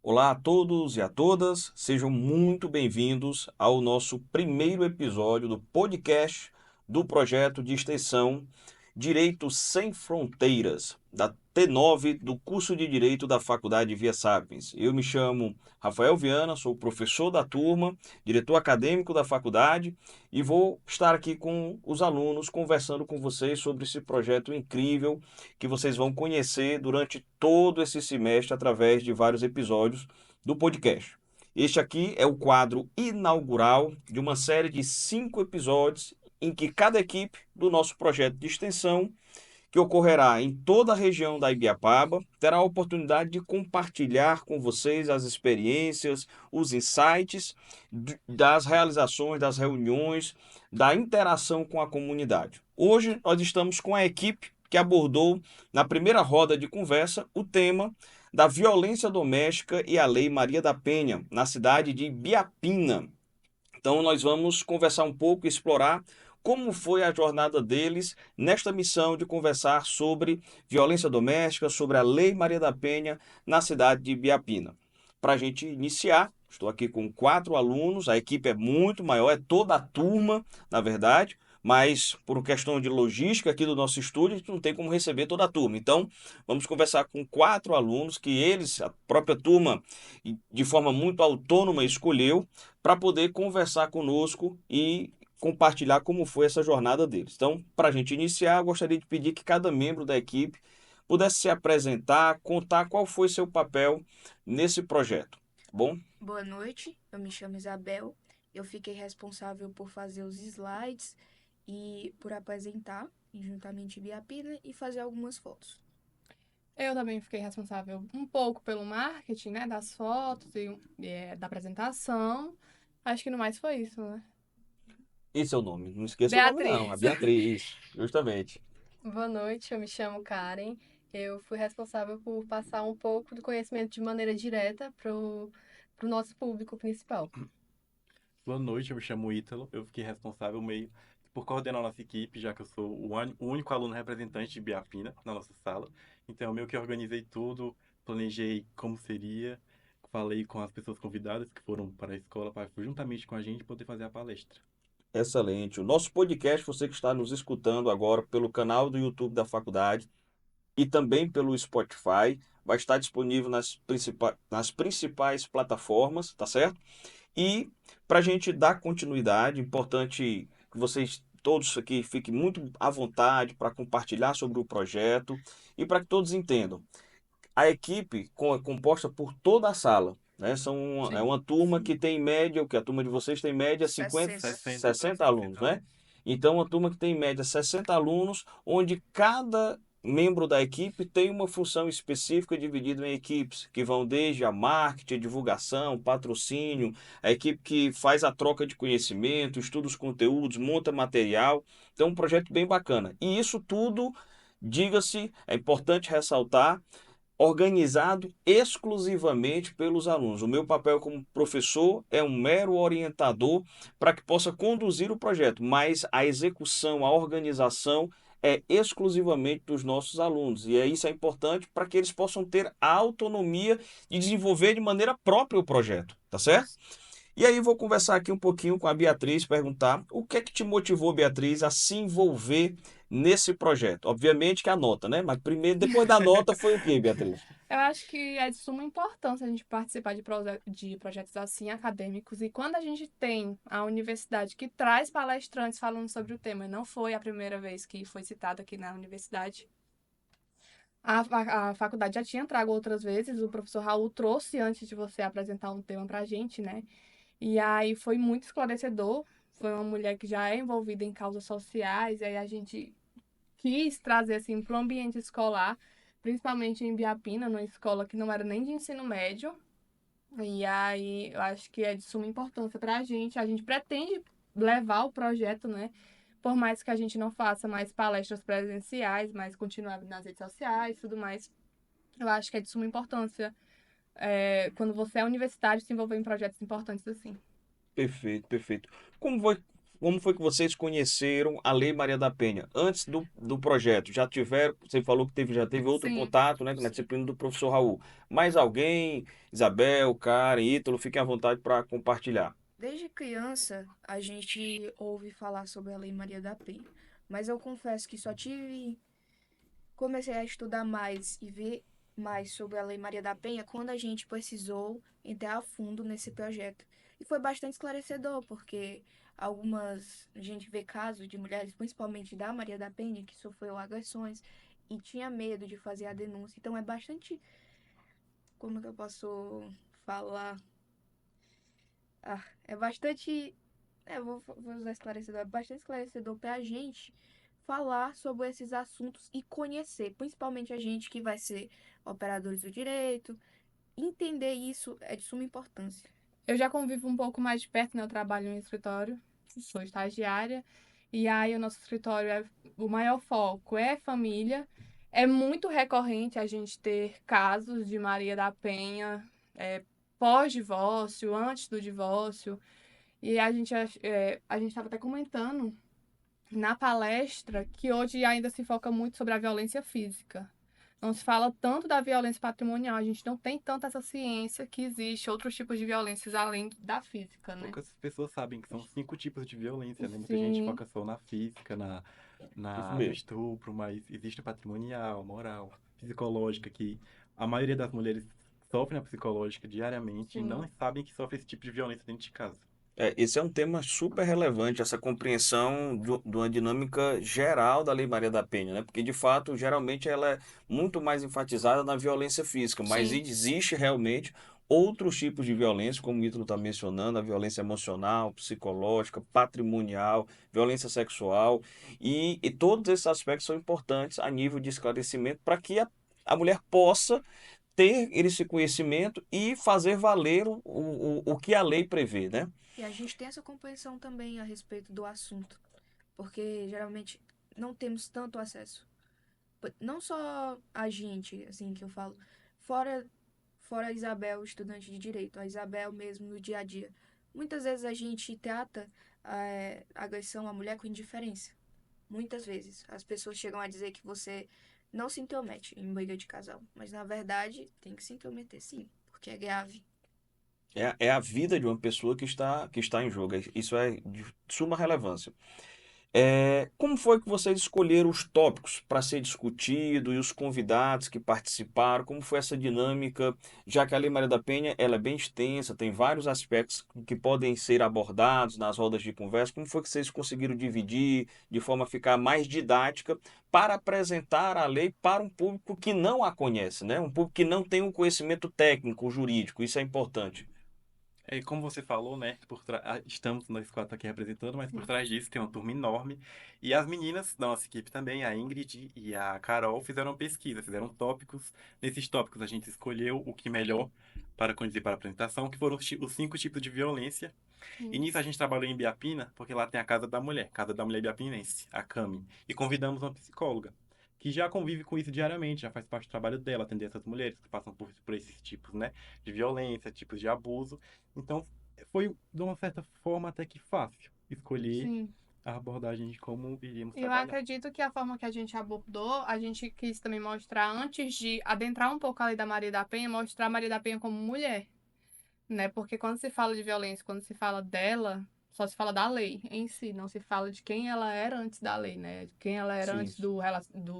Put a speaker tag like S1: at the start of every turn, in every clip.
S1: Olá a todos e a todas, sejam muito bem-vindos ao nosso primeiro episódio do podcast do projeto de extensão Direito Sem Fronteiras, da T9 do curso de Direito da Faculdade Via Sapiens. Eu me chamo Rafael Viana, sou professor da turma, diretor acadêmico da faculdade e vou estar aqui com os alunos conversando com vocês sobre esse projeto incrível que vocês vão conhecer durante todo esse semestre através de vários episódios do podcast. Este aqui é o quadro inaugural de uma série de 5 episódios em que cada equipe do nosso projeto de extensão, que ocorrerá em toda a região da Ibiapaba, terá a oportunidade de compartilhar com vocês as experiências, os insights das realizações, das reuniões, da interação com a comunidade. Hoje nós estamos com a equipe que abordou na primeira roda de conversa o tema da violência doméstica e a Lei Maria da Penha, na cidade de Ibiapina. Então nós vamos conversar um pouco e explorar como foi a jornada deles nesta missão de conversar sobre violência doméstica, sobre a Lei Maria da Penha na cidade de Ibiapina. Para a gente iniciar, estou aqui com 4 alunos, a equipe é muito maior, é toda a turma, na verdade, mas por questão de logística aqui do nosso estúdio, a gente não tem como receber toda a turma. Então, vamos conversar com 4 alunos que eles, a própria turma, de forma muito autônoma, escolheu para poder conversar conosco e compartilhar como foi essa jornada deles. Então, para a gente iniciar, eu gostaria de pedir que cada membro da equipe pudesse se apresentar, contar qual foi seu papel nesse projeto. Tá bom?
S2: Boa noite, eu me chamo Isabel. Eu fiquei responsável por fazer os slides e por apresentar juntamente Biapina e fazer algumas fotos.
S3: Eu também fiquei responsável um pouco pelo marketing, né, das fotos e da apresentação. Acho que no mais foi isso, né?
S1: Esse é o nome, não esqueça o nome não, a
S3: Beatriz.
S1: Beatriz, justamente.
S4: Boa noite, eu me chamo Karen. Eu fui responsável por passar um pouco do conhecimento de maneira direta para o nosso público principal.
S5: Boa noite, eu me chamo Ítalo. Eu fiquei responsável meio por coordenar a nossa equipe, já que eu sou o único aluno representante de Biapina na nossa sala. Então, eu meio que organizei tudo, planejei como seria, falei com as pessoas convidadas que foram para a escola para juntamente com a gente poder fazer a palestra.
S1: Excelente. O nosso podcast, você que está nos escutando agora pelo canal do YouTube da faculdade e também pelo Spotify, vai estar disponível nas principais plataformas, tá certo? E para a gente dar continuidade, importante que vocês todos aqui fiquem muito à vontade para compartilhar sobre o projeto e para que todos entendam. A equipe é composta por toda a sala, né? É
S5: Sim,
S1: uma turma que tem em média, o que a turma de vocês tem em média 50,
S2: 60.
S5: 60
S1: 60 alunos,
S5: 60
S1: né?
S5: alunos.
S1: Então, uma turma que tem em média 60 alunos, onde cada membro da equipe tem uma função específica dividida em equipes, que vão desde a marketing, a divulgação, patrocínio, a equipe que faz a troca de conhecimento, estuda os conteúdos, monta material. Então, um projeto bem bacana. E isso tudo, diga-se, é importante ressaltar, organizado exclusivamente pelos alunos. O meu papel como professor é um mero orientador para que possa conduzir o projeto, mas a execução, a organização é exclusivamente dos nossos alunos. E isso é importante para que eles possam ter a autonomia de desenvolver de maneira própria o projeto, tá certo?
S2: Isso.
S1: E aí vou conversar aqui um pouquinho com a Beatriz, perguntar o que é que te motivou, Beatriz, a se envolver nesse projeto. Obviamente que a nota, né? Mas primeiro, depois da nota foi o quê, Beatriz?
S3: Eu acho que é de suma importância a gente participar de projetos assim acadêmicos. E quando a gente tem a universidade que traz palestrantes falando sobre o tema, não foi a primeira vez que foi citado aqui na universidade. A faculdade já tinha trago outras vezes, o professor Raul trouxe antes de você apresentar um tema pra gente, né? E aí foi muito esclarecedor. Foi uma mulher que já é envolvida em causas sociais, e aí a gente quis trazer assim para o ambiente escolar, principalmente em Biapina, numa escola que não era nem de ensino médio. E aí eu acho que é de suma importância para a gente. A gente pretende levar o projeto, né? Por mais que a gente não faça mais palestras presenciais, mas continuar nas redes sociais e tudo mais. Eu acho que é de suma importância quando você é universitário se envolver em projetos importantes assim.
S1: Perfeito, perfeito. Como foi, como foi que vocês conheceram a Lei Maria da Penha? Antes do projeto, já tiveram, você falou que já teve outro
S3: Sim.
S1: contato, né, na disciplina do professor Raul. Mais alguém, Isabel, Karen, Ítalo, fiquem à vontade para compartilhar.
S2: Desde criança, a gente ouve falar sobre a Lei Maria da Penha, mas eu confesso que comecei a estudar mais e ver mais sobre a Lei Maria da Penha quando a gente precisou entrar a fundo nesse projeto. E foi bastante esclarecedor, porque a gente vê casos de mulheres, principalmente da Maria da Penha, que sofreu agressões e tinha medo de fazer a denúncia. Então é bastante, como que eu posso falar? É bastante, vou usar esclarecedor, é bastante esclarecedor para a gente falar sobre esses assuntos e conhecer, principalmente a gente que vai ser operadores do direito, entender isso é de suma importância.
S3: Eu já convivo um pouco mais de perto, né? Eu trabalho em escritório, sou estagiária, e aí o nosso escritório o maior foco é família. É muito recorrente a gente ter casos de Maria da Penha, pós-divórcio, antes do divórcio. E a gente estava até comentando na palestra que hoje ainda se foca muito sobre a violência física. Não se fala tanto da violência patrimonial, a gente não tem tanta essa ciência que existe outros tipos de violências além da física, né?
S5: Poucas pessoas sabem que são 5 tipos de violência, né? Muita gente
S3: Sim,
S5: foca só na física,
S1: Isso
S5: no
S1: mesmo.
S5: estupro, mas existe a patrimonial, moral, psicológica, que a maioria das mulheres sofre na psicológica diariamente e
S3: sim,
S5: não sabem que sofre esse tipo de violência dentro de casa.
S1: Esse é um tema super relevante, essa compreensão de uma dinâmica geral da Lei Maria da Penha, né? Porque, de fato, geralmente ela é muito mais enfatizada na violência física, mas
S3: sim,
S1: existe realmente outros tipos de violência, como o Ítalo está mencionando, a violência emocional, psicológica, patrimonial, violência sexual, e todos esses aspectos são importantes a nível de esclarecimento para que a mulher possa ter esse conhecimento e fazer valer o que a lei prevê, né?
S2: E a gente tem essa compreensão também a respeito do assunto, porque geralmente não temos tanto acesso. Não só a gente, assim que eu falo, fora fora a Isabel, estudante de direito, a Isabel mesmo no dia a dia. Muitas vezes a gente trata a agressão à mulher com indiferença. Muitas vezes as pessoas chegam a dizer que você não se intromete em briga de casal, mas na verdade tem que se intrometer sim, porque é grave.
S1: É a vida de uma pessoa que está em jogo. Isso é de suma relevância. Como foi que vocês escolheram os tópicos para ser discutido e os convidados que participaram? Como foi essa dinâmica? Já que a Lei Maria da Penha ela é bem extensa, tem vários aspectos que podem ser abordados nas rodas de conversa. Como foi que vocês conseguiram dividir de forma a ficar mais didática para apresentar a lei para um público que não a conhece, né? Um público que não tem um conhecimento técnico, jurídico. Isso é importante.
S5: É, como você falou, né? Estamos nós 4 aqui representando, mas por
S3: sim,
S5: trás disso tem uma turma enorme. E as meninas da nossa equipe também, a Ingrid e a Carol, fizeram uma pesquisa, fizeram tópicos. Nesses tópicos a gente escolheu o que melhor para conduzir para a apresentação, que foram os 5 tipos de violência. E
S3: sim.
S5: nisso a gente trabalhou em Biapina, porque lá tem a Casa da Mulher Biapinense, a CAMI. E convidamos uma psicóloga, que já convive com isso diariamente, já faz parte do trabalho dela, atender essas mulheres que passam por esses tipos, né, de violência, tipos de abuso. Então, foi de uma certa forma até que fácil escolher
S3: Sim.
S5: a abordagem de como iríamos
S3: Eu
S5: trabalhar.
S3: acredito que a forma que a gente abordou, a gente quis também mostrar, antes de adentrar um pouco a lei da Maria da Penha, mostrar a Maria da Penha como mulher, né? Porque quando se fala de violência, quando se fala dela, só se fala da lei em si, não se fala de quem ela era antes da lei, né? De quem ela era
S1: Sim.
S3: antes do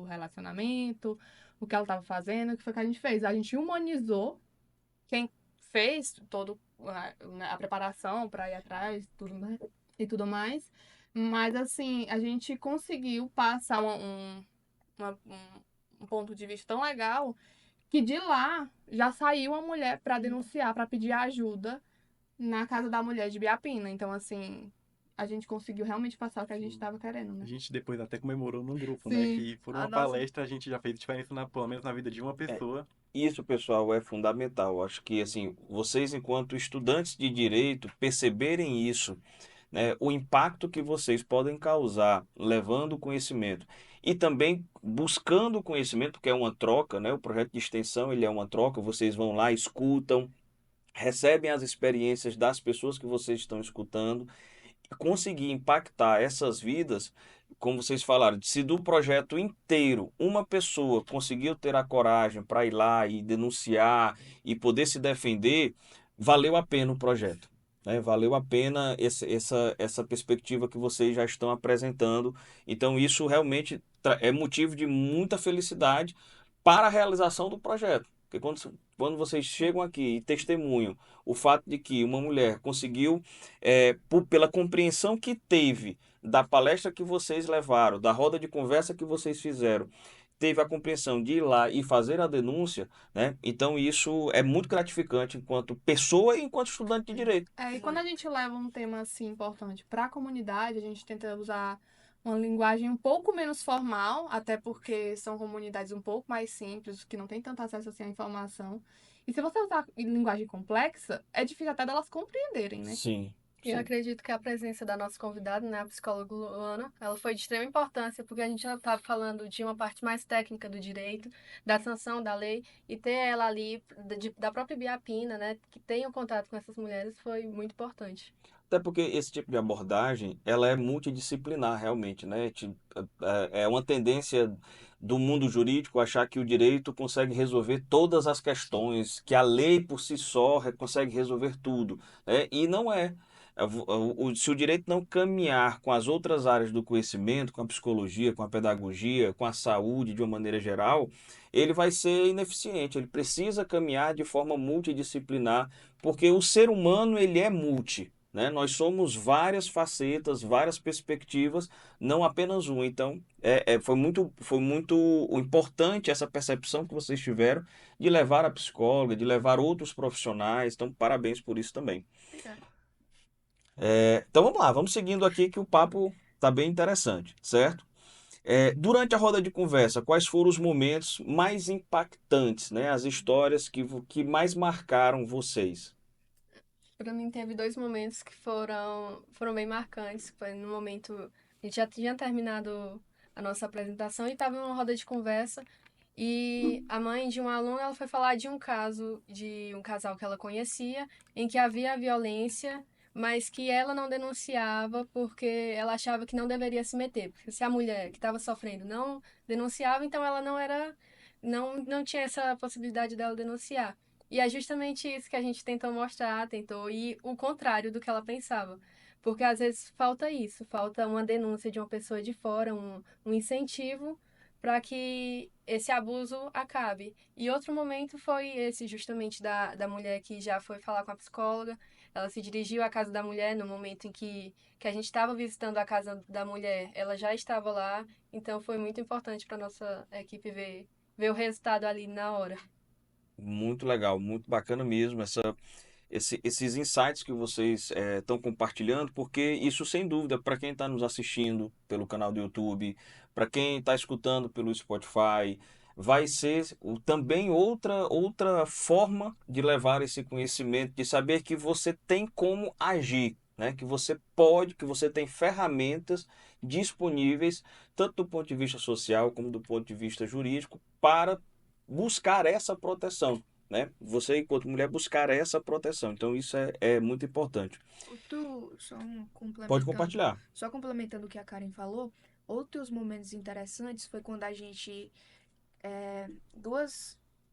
S3: relacionamento, o que ela estava fazendo, o que foi que a gente fez. A gente humanizou quem fez todo a preparação para ir atrás, tudo mais, e tudo mais. Mas assim, a gente conseguiu passar uma- um ponto de vista tão legal que de lá já saiu uma mulher para denunciar, para pedir ajuda na casa da mulher de Biapina. Então, assim, a gente conseguiu realmente passar o que a gente estava querendo,
S5: A
S3: né?
S5: gente depois até comemorou no grupo, né,
S3: Sim,
S5: que por
S3: a
S5: uma
S3: nossa.
S5: palestra a gente já fez diferença, pelo menos na vida de uma
S1: É,
S5: pessoa.
S1: Isso, pessoal, é fundamental. Acho que assim, vocês, enquanto estudantes de direito, perceberem isso, né, o impacto que vocês podem causar levando o conhecimento e também buscando o conhecimento, porque é uma troca, né? O projeto de extensão, ele é uma troca, vocês vão lá, escutam, recebem as experiências das pessoas que vocês estão escutando conseguir impactar essas vidas, como vocês falaram, se do projeto inteiro uma pessoa conseguiu ter a coragem para ir lá e denunciar e poder se defender, valeu a pena o projeto. Né? Valeu a pena essa perspectiva que vocês já estão apresentando. Então, isso realmente é motivo de muita felicidade para a realização do projeto. Porque quando vocês chegam aqui e testemunham o fato de que uma mulher conseguiu, pela compreensão que teve da palestra que vocês levaram, da roda de conversa que vocês fizeram, teve a compreensão de ir lá e fazer a denúncia, né? Então isso é muito gratificante enquanto pessoa e enquanto estudante de direito.
S3: E quando a gente leva um tema assim importante para a comunidade, a gente tenta usar uma linguagem um pouco menos formal, até porque são comunidades um pouco mais simples, que não têm tanto acesso assim à informação. E se você usar linguagem complexa, é difícil até delas compreenderem, né?
S1: Sim.
S4: Eu acredito que a presença da nossa convidada, né, a psicóloga Luana, ela foi de extrema importância, porque a gente já estava falando de uma parte mais técnica do direito, da sanção da lei, e ter ela ali, da própria Biapina, né, que tem um contato com essas mulheres, foi muito importante.
S1: Até porque esse tipo de abordagem, ela é multidisciplinar realmente, né? É uma tendência do mundo jurídico achar que o direito consegue resolver todas as questões, que a lei por si só consegue resolver tudo, né? E não é. Se o direito não caminhar com as outras áreas do conhecimento, com a psicologia, com a pedagogia, com a saúde de uma maneira geral, ele vai ser ineficiente. Ele precisa caminhar de forma multidisciplinar, porque o ser humano ele é multi. Né? Nós somos várias facetas, várias perspectivas, não apenas uma. Então, foi muito importante essa percepção que vocês tiveram de levar a psicóloga, de levar outros profissionais. Então, parabéns por isso também.
S2: Obrigada.
S1: Então, vamos lá, vamos seguindo aqui que o papo está bem interessante, certo? Durante a roda de conversa, quais foram os momentos mais impactantes, né? As histórias que mais marcaram vocês?
S4: Para mim, teve dois momentos que foram bem marcantes. Foi no momento, a gente já tinha terminado a nossa apresentação e estava em uma roda de conversa. E a mãe de um aluno, ela foi falar de um caso de um casal que ela conhecia, em que havia violência, mas que ela não denunciava porque ela achava que não deveria se meter. Porque se a mulher que estava sofrendo não denunciava, então ela não tinha essa possibilidade dela denunciar. E é justamente isso que a gente tentou mostrar, tentou ir o contrário do que ela pensava. Porque às vezes falta isso, falta uma denúncia de uma pessoa de fora, um incentivo para que esse abuso acabe. E outro momento foi esse, justamente da mulher que já foi falar com a psicóloga. Ela se dirigiu à casa da mulher no momento em que a gente estava visitando a casa da mulher. Ela já estava lá, então foi muito importante para nossa equipe ver o resultado ali na hora.
S1: Muito legal, muito bacana mesmo esses insights que vocês estão compartilhando, porque isso, sem dúvida, para quem está nos assistindo pelo canal do YouTube, para quem está escutando pelo Spotify, vai ser também outra forma de levar esse conhecimento, de saber que você tem como agir, né? Que você pode, que você tem ferramentas disponíveis, tanto do ponto de vista social como do ponto de vista jurídico, para buscar essa proteção, né? Você, enquanto mulher, buscar essa proteção. Então, isso é muito importante. Pode compartilhar.
S2: Só complementando o que a Karen falou, outros momentos interessantes foi quando a gente,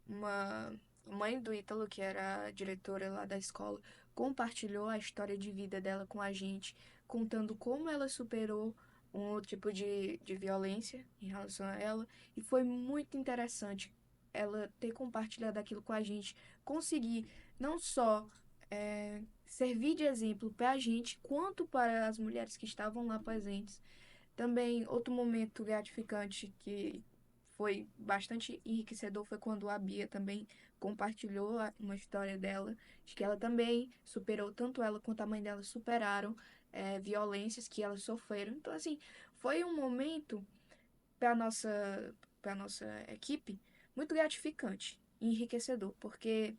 S2: uma mãe do Ítalo, que era a diretora lá da escola, compartilhou a história de vida dela com a gente, contando como ela superou um outro tipo de violência em relação a ela, e foi muito interessante ela ter compartilhado aquilo com a gente, conseguir não só servir de exemplo para a gente, quanto para as mulheres que estavam lá presentes. Também, outro momento gratificante que foi bastante enriquecedor foi quando a Bia também compartilhou uma história dela, de que ela também superou, tanto ela quanto a mãe dela superaram violências que elas sofreram. Então, assim, foi um momento para nossa equipe muito gratificante e enriquecedor, porque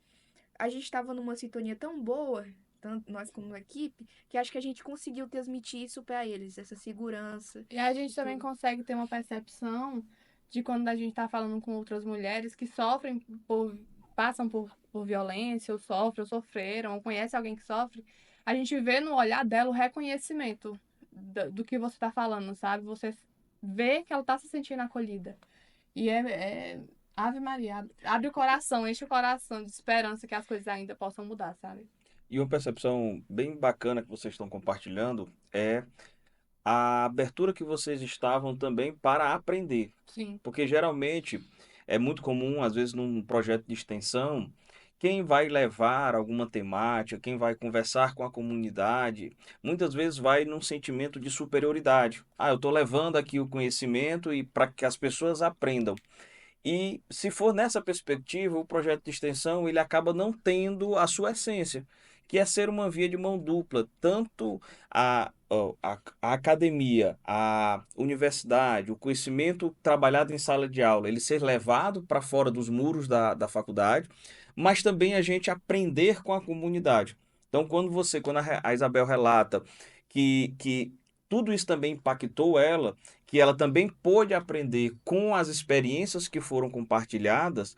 S2: a gente estava numa sintonia tão boa, tanto nós como equipe, que acho que a gente conseguiu transmitir isso para eles, essa segurança.
S3: E a gente também consegue ter uma percepção de quando a gente está falando com outras mulheres que passam por violência, ou sofrem, ou sofreram, ou conhecem alguém que sofre, a gente vê no olhar dela o reconhecimento do que você tá falando, sabe? Você vê que ela tá se sentindo acolhida. E Ave Maria, abre o coração, enche o coração de esperança que as coisas ainda possam mudar, sabe?
S1: E uma percepção bem bacana que vocês estão compartilhando é a abertura que vocês estavam também para aprender.
S3: Sim.
S1: Porque geralmente é muito comum, às vezes, num projeto de extensão, quem vai levar alguma temática, quem vai conversar com a comunidade, muitas vezes vai num sentimento de superioridade. Ah, eu estou levando aqui o conhecimento e para que as pessoas aprendam. E se for nessa perspectiva, o projeto de extensão ele acaba não tendo a sua essência, que é ser uma via de mão dupla, tanto a academia, a universidade, o conhecimento trabalhado em sala de aula, ele ser levado para fora dos muros da faculdade, mas também a gente aprender com a comunidade. Então, quando a Isabel relata que tudo isso também impactou ela, que ela também pôde aprender com as experiências que foram compartilhadas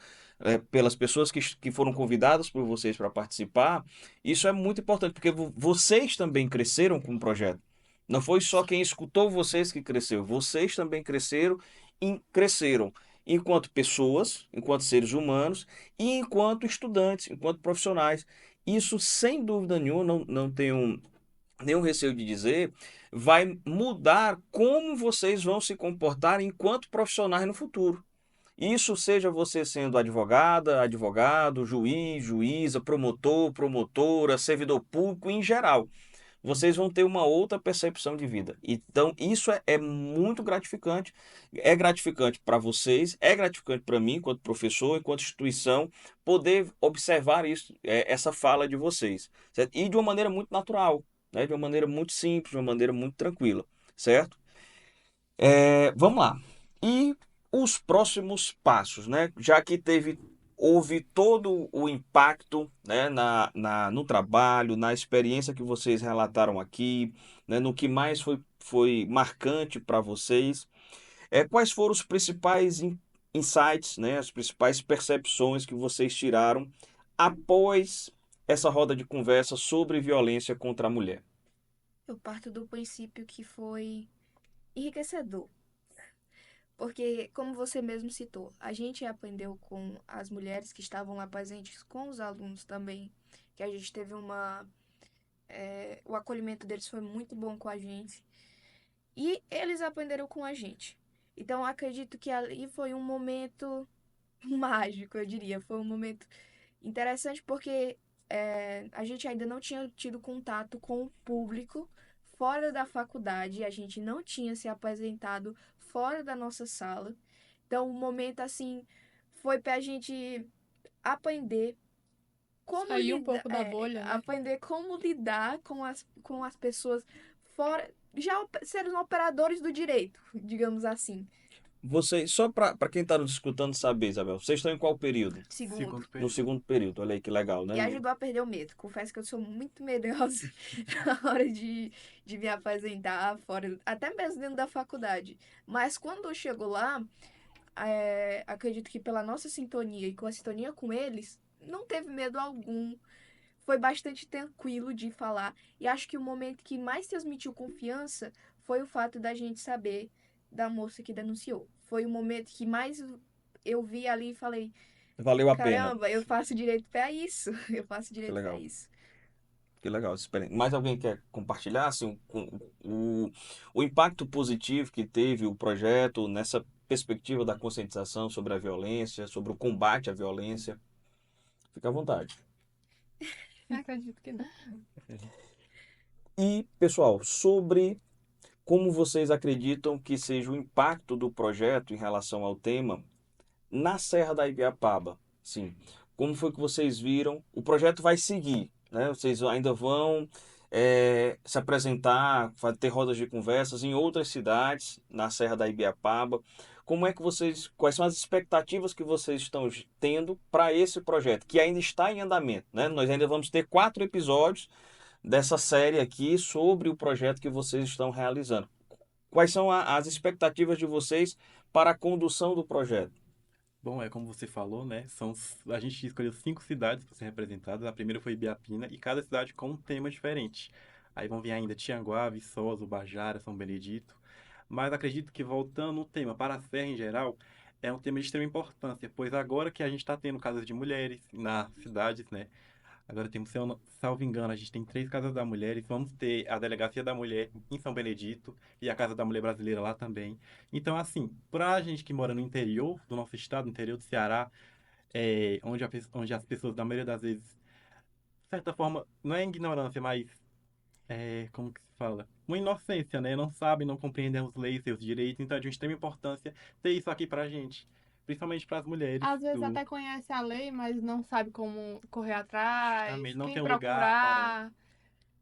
S1: pelas pessoas que foram convidadas por vocês para participar, isso é muito importante, porque vocês também cresceram com o projeto. Não foi só quem escutou vocês que cresceu, vocês também cresceram enquanto pessoas, enquanto seres humanos e enquanto estudantes, enquanto profissionais. Isso, sem dúvida nenhuma, não tenho nenhum receio de dizer, vai mudar como vocês vão se comportar enquanto profissionais no futuro. Isso seja você sendo advogada, advogado, juiz, juíza, promotor, promotora, servidor público em geral. Vocês vão ter uma outra percepção de vida. Então, isso é muito gratificante. É gratificante para vocês, é gratificante para mim, enquanto professor, enquanto instituição, poder observar isso, essa fala de vocês. Certo? E de uma maneira muito natural, né? De uma maneira muito simples, de uma maneira muito tranquila. Certo? Vamos lá. E os próximos passos, né? Já que houve todo o impacto, né, no trabalho, na experiência que vocês relataram aqui, né, no que mais foi marcante para vocês. Quais foram os principais insights, né, as principais percepções que vocês tiraram após essa roda de conversa sobre violência contra a mulher?
S2: Eu parto do princípio que foi enriquecedor. Porque, como você mesmo citou, a gente aprendeu com as mulheres que estavam lá presentes, com os alunos também, que a gente teve o acolhimento deles foi muito bom com a gente. E eles aprenderam com a gente. Então, eu acredito que ali foi um momento mágico, eu diria. Foi um momento interessante porque a gente ainda não tinha tido contato com o público fora da faculdade, a gente não tinha se apresentado fora da nossa sala. Então, o momento assim foi pra gente aprender como
S3: Sair um
S2: lidar,
S3: pouco da bolha, né?
S2: aprender como lidar com as pessoas fora, já ser os operadores do direito, digamos assim.
S1: Vocês, só para quem está nos escutando saber, Isabel, vocês estão em qual período?
S2: Segundo.
S5: Segundo
S1: No
S5: período.
S1: segundo período, olha aí que legal, né?
S2: E ajudou a perder o medo. Confesso que eu sou muito medrosa na hora de me apresentar fora, até mesmo dentro da faculdade. Mas quando eu chego lá, acredito que pela nossa sintonia e com a sintonia com eles, não teve medo algum. Foi bastante tranquilo de falar. E acho que o momento que mais transmitiu confiança foi o fato da gente saber da moça que denunciou. Foi o momento que mais eu vi ali e falei:
S1: Valeu a pena.
S2: caramba, eu faço direito pra isso. Eu faço
S1: Que
S2: direito pra
S1: legal.
S2: isso.
S1: Que legal, mais alguém quer compartilhar assim, o impacto positivo que teve o projeto nessa perspectiva da conscientização sobre a violência, sobre o combate à violência? Fica à vontade.
S3: Acredito que não.
S1: E, pessoal, sobre como vocês acreditam que seja o impacto do projeto em relação ao tema na Serra da Ibiapaba? Sim. Como foi que vocês viram? O projeto vai seguir, né? Vocês ainda vão se apresentar, ter rodas de conversas em outras cidades na Serra da Ibiapaba. Quais são as expectativas que vocês estão tendo para esse projeto, que ainda está em andamento, né? Nós ainda vamos ter 4 episódios dessa série aqui sobre o projeto que vocês estão realizando. Quais são as expectativas de vocês para a condução do projeto?
S5: Bom, é como você falou, né? A gente escolheu 5 cidades para ser representadas. A primeira foi Ibiapina e cada cidade com um tema diferente. Aí vão vir ainda Tianguá, Viçosa, Ubajara, São Benedito. Mas acredito que voltando o tema para a Serra em geral, é um tema de extrema importância, pois agora que a gente está tendo casas de mulheres nas cidades, né? Agora temos, se eu não- salvo engano, a gente tem 3 casas da mulher e vamos ter a Delegacia da Mulher em São Benedito e a Casa da Mulher Brasileira lá também. Então, assim, pra gente que mora no interior do nosso estado, no interior do Ceará, onde as pessoas, na maioria das vezes, de certa forma, não é ignorância, mas como que se fala? Uma inocência, né? Não sabem, não compreendem as leis, seus direitos, então é de uma extrema importância ter isso aqui pra gente. Principalmente para as mulheres
S3: Às vezes
S5: do
S3: até conhece a lei, mas não sabe como correr atrás,
S5: justamente, não
S3: quem
S5: tem um lugar para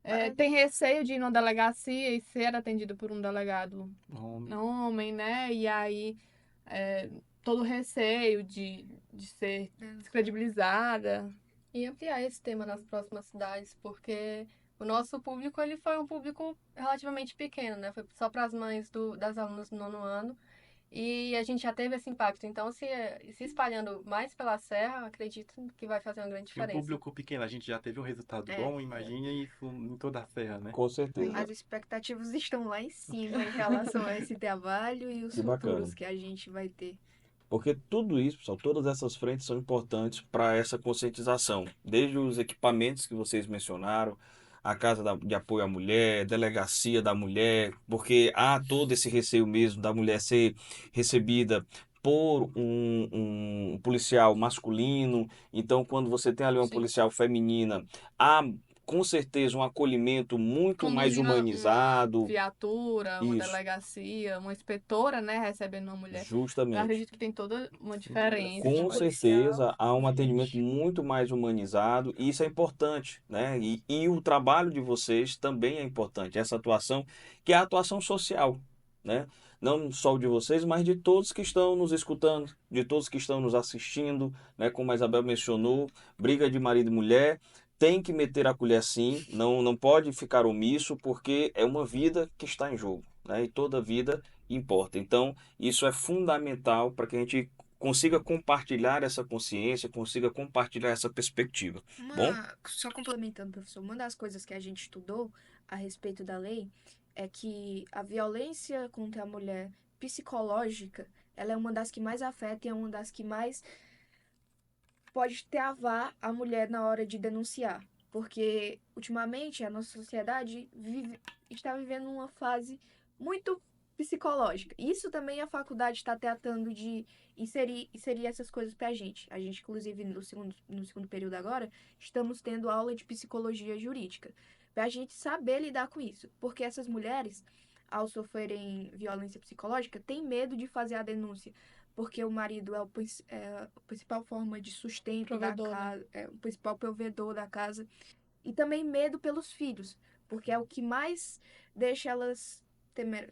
S3: procurar.
S2: Mas,
S3: Tem receio de ir numa delegacia e ser atendido por um delegado
S5: homem.
S3: homem, né? E aí, é, todo receio de ser
S2: é,
S3: descredibilizada.
S4: E ampliar esse tema nas próximas cidades, porque o nosso público ele foi um público relativamente pequeno, né? Foi só para as mães das alunas do 9º ano. E a gente já teve esse impacto. Então, se espalhando mais pela Serra, acredito que vai fazer uma grande
S5: E um
S4: diferença.
S5: público pequeno, a gente já teve um resultado
S2: é,
S5: bom, imagine isso em toda a serra, né?
S1: Com certeza.
S2: as expectativas estão lá em cima em relação a esse trabalho e os
S1: Que bacana.
S2: futuros que a gente vai ter.
S1: Porque tudo isso, pessoal, todas essas frentes são importantes para essa conscientização. Desde os equipamentos que vocês mencionaram, a de apoio à mulher, delegacia da mulher, porque há todo esse receio mesmo da mulher ser recebida por um policial masculino. Então, quando você tem ali uma
S3: Sim.
S1: policial feminina, há com certeza um acolhimento muito mais
S3: Conduzindo uma
S1: humanizado.
S3: viatura, uma
S1: Isso,
S3: delegacia, uma inspetora, né, recebendo uma mulher. Eu
S1: justamente.
S3: acredito que tem toda uma diferença.
S2: De
S1: Com
S2: policial,
S1: certeza há um atendimento
S2: gente.
S1: muito mais humanizado e isso é importante, né? E o trabalho de vocês também é importante, essa atuação, que é a atuação social, né? Não só o de vocês, mas de todos que estão nos escutando, de todos que estão nos assistindo, né? Como a Isabel mencionou, briga de marido e mulher, tem que meter a colher sim, não pode ficar omisso, porque é uma vida que está em jogo, né? E toda vida importa. Então, isso é fundamental para que a gente consiga compartilhar essa consciência, consiga compartilhar essa perspectiva. Bom,
S2: Só complementando, professor, uma das coisas que a gente estudou a respeito da lei é que a violência contra a mulher psicológica, ela é uma das que mais afeta e é uma das que mais pode travar a mulher na hora de denunciar. Porque, ultimamente, a nossa sociedade está vivendo uma fase muito psicológica. Isso também a faculdade está tratando de inserir essas coisas para a gente. A gente, inclusive, no segundo período agora, estamos tendo aula de psicologia jurídica. Para a gente saber lidar com isso. Porque essas mulheres, ao sofrerem violência psicológica, têm medo de fazer a denúncia porque o marido é a principal forma de sustento da
S3: Provedor, né?
S2: casa, é o principal provedor da casa. E também medo pelos filhos, porque é o que mais deixa elas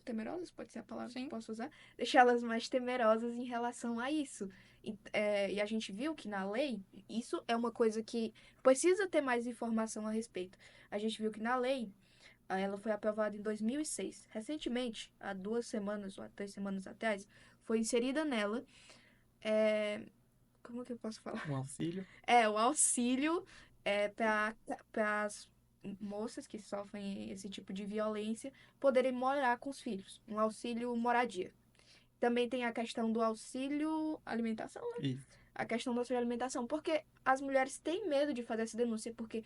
S2: temerosas, pode ser a palavra que
S3: Sim.
S2: posso usar? Deixa elas mais temerosas em relação a isso. E a gente viu que na lei, isso é uma coisa que precisa ter mais informação a respeito. A gente viu que na lei, ela foi aprovada em 2006. Recentemente, há 2 semanas ou há 3 semanas atrás, foi inserida nela. Como que eu posso falar?
S5: Um auxílio.
S2: O auxílio para as moças que sofrem esse tipo de violência poderem morar com os filhos. Um auxílio moradia. Também tem a questão do auxílio alimentação, né?
S5: Isso.
S2: A questão do auxílio alimentação, porque as mulheres têm medo de fazer essa denúncia, porque,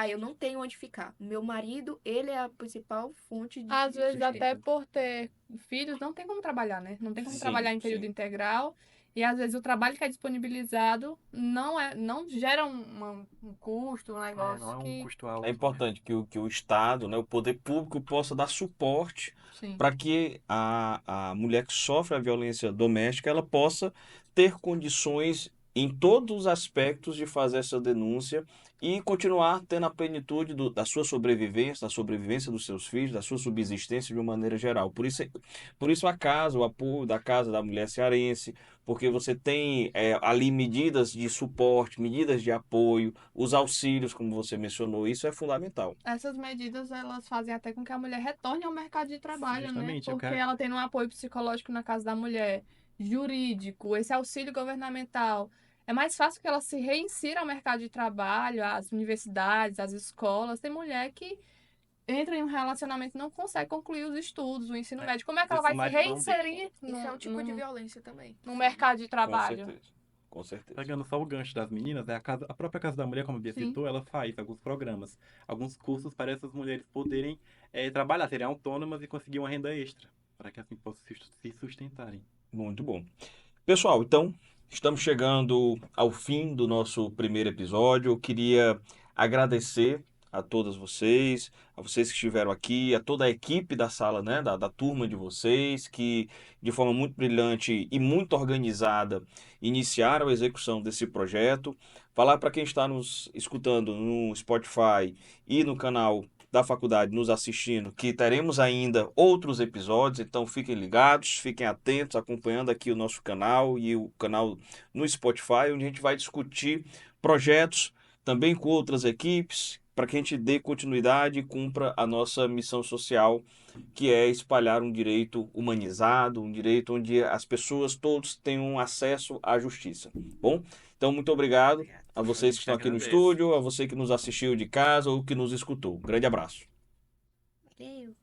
S2: eu não tenho onde ficar. Meu marido, ele é a principal fonte de
S3: Às vezes,
S2: sustento.
S3: até por ter filhos, não tem como trabalhar, né? Não tem como
S1: Sim,
S3: trabalhar em período
S1: sim.
S3: integral. E às vezes o trabalho que é disponibilizado não gera um custo, um negócio
S5: Não é um
S3: que.
S5: custo alto,
S1: É importante que o Estado, né, o poder público possa dar suporte
S3: Sim.
S1: para que a mulher que sofre a violência doméstica ela possa ter condições em todos os aspectos de fazer essa denúncia e continuar tendo a plenitude da sua sobrevivência, da sobrevivência dos seus filhos, da sua subsistência de uma maneira geral. Por isso a casa, o apoio da Casa da Mulher Cearense, porque você tem ali medidas de suporte, medidas de apoio, os auxílios, como você mencionou, isso é fundamental.
S3: Essas medidas, elas fazem até com que a mulher retorne ao mercado de trabalho, né?
S5: Justamente, eu
S3: Porque
S5: quero.
S3: ela tendo um apoio psicológico na casa da mulher jurídico, esse auxílio governamental, é mais fácil que ela se reinsira ao mercado de trabalho, às universidades, às escolas. Tem mulher que entra em um relacionamento e não consegue concluir os estudos, o ensino médio. Como é que ela vai se
S5: mais pra um
S3: reinserir
S2: Isso é um tipo de
S3: no
S2: violência também.
S3: mercado de
S1: Com
S3: trabalho?
S1: certeza. Com certeza.
S5: Pegando só o gancho das meninas, a própria Casa da Mulher, como a Bia
S3: Sim.
S5: citou, ela faz alguns programas, alguns cursos para essas mulheres poderem trabalhar, serem autônomas e conseguir uma renda extra, para que assim possam se sustentarem.
S1: Muito bom. Pessoal, então, estamos chegando ao fim do nosso primeiro episódio. Eu queria agradecer a todas vocês, a vocês que estiveram aqui, a toda a equipe da sala, né, da turma de vocês, que de forma muito brilhante e muito organizada iniciaram a execução desse projeto. Falar para quem está nos escutando no Spotify e no canal da faculdade nos assistindo, que teremos ainda outros episódios, então fiquem ligados, fiquem atentos, acompanhando aqui o nosso canal e o canal no Spotify, onde a gente vai discutir projetos também com outras equipes, para que a gente dê continuidade e cumpra a nossa missão social, que é espalhar um direito humanizado, um direito onde as pessoas todos tenham acesso à justiça. Bom, então muito obrigado a vocês que estão aqui no
S5: Agradeço.
S1: estúdio, a você que nos assistiu de casa ou que nos escutou. Um grande abraço.
S2: Valeu.